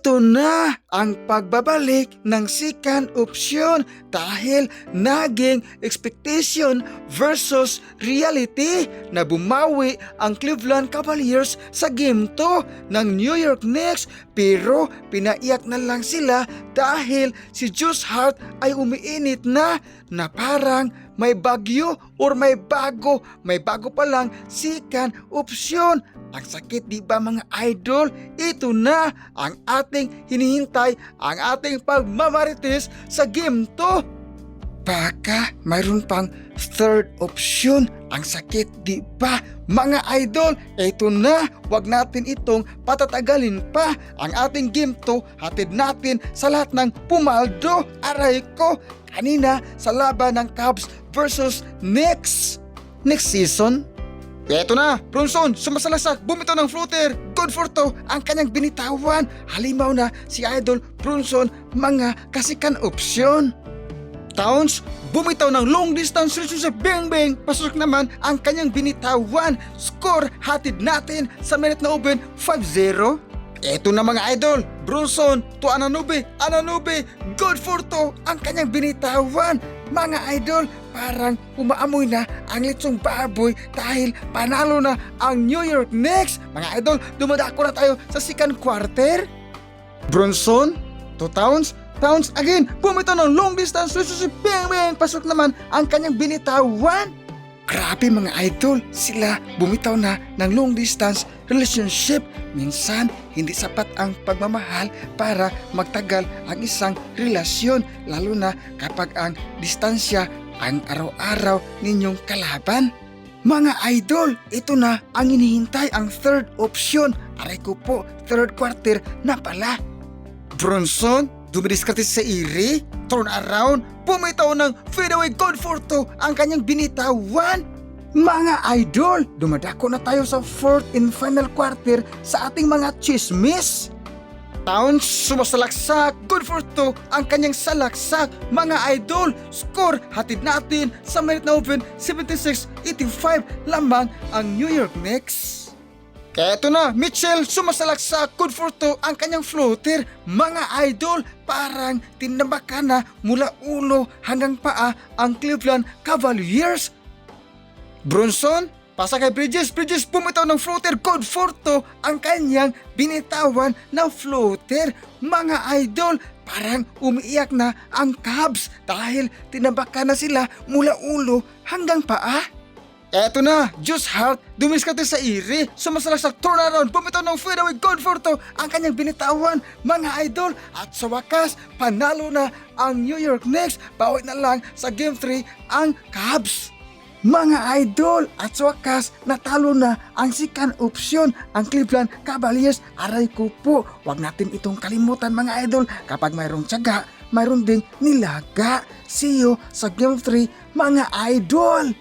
Ito na ang pagbabalik ng second option dahil naging expectation versus reality na bumawi ang Cleveland Cavaliers sa Game 2 ng New York Knicks, pero pinaiyak na lang sila dahil si Josh Hart ay umiinit na parang may bagyo or may bago pa lang second option. Ang sakit, di ba mga idol? Ito na ang ating hinihintay, ang ating pagmamarites sa Game 2. Baka mayroon pang third option. Ang sakit, di ba mga idol? Ito na, wag natin itong patatagalin pa. Ang ating Game 2, hatid natin sa lahat ng pumaldo. Aray ko, kanina sa laban ng Cavs versus Knicks next season. Eto na, Bronson, sumasalasak, bumitaw ng floater. Good for to ang kanyang binitawan. Halimaw na si Idol Bronson, mga kasikan option. Towns, bumitaw ng long distance relationship, bang bang, pasok naman ang kanyang binitawan. Score, hatid natin sa minute na open, 5-0. Eto na mga idol, Bronson to Anunoby, good for to ang kanyang binitawan. Mga idol, parang umaamoy na ang litsong baboy dahil panalo na ang New York Knicks. Mga idol, dumadako na tayo sa second quarter. Bronson to Towns again, bumitaw ng long distance relationship, bang bang, pasok naman ang kanyang binitawan. Grabe mga idol, sila bumitaw na ng long distance relationship. Minsan, hindi sapat ang pagmamahal para magtagal ang isang relasyon, lalo na kapag ang distansya ang araw-araw ninyong kalaban. Mga idol, ito na ang hinihintay, ang third option. Aray ko po, third quarter na pala. Bronson, dumidiskarte sa iri, turn around, bumitaw ng fadeaway, good for two ang kanyang binitawan. Mga idol, dumadako na tayo sa fourth and final quarter sa ating mga chismis. Towns, sumasalaksak, good for two ang kanyang salaksak. Mga idol, score, hatid natin sa minute na open, 76-85 lamang ang New York Knicks. Eto na, Mitchell, sumasalaksak, good for two ang kanyang floater. Mga idol, parang tinambakan na mula ulo hanggang paa ang Cleveland Cavaliers. Bronson, pasa kay Bridges, bumitaw ng floater, good for two ang kanyang binitawan na floater. Mga idol, parang umiiyak na ang Cavs dahil tinambakan na sila mula ulo hanggang paa. Eto na, Josh Hart, dumiskarte sa iri, sumasalaksak, turnaround, bumitaw ng fadeaway, good for two ang kanyang binitawan. Mga idol, at sa wakas, panalo na ang New York Knicks, bawi na lang sa Game 3 ang Cavs. Mga idol, at sa wakas, natalo na ang second option, ang Cleveland Cavaliers. Aray ko po, wag natin itong kalimutan mga idol. Kapag mayroong tiyaga, mayroon ding nilaga. See you sa Game 3 mga idol.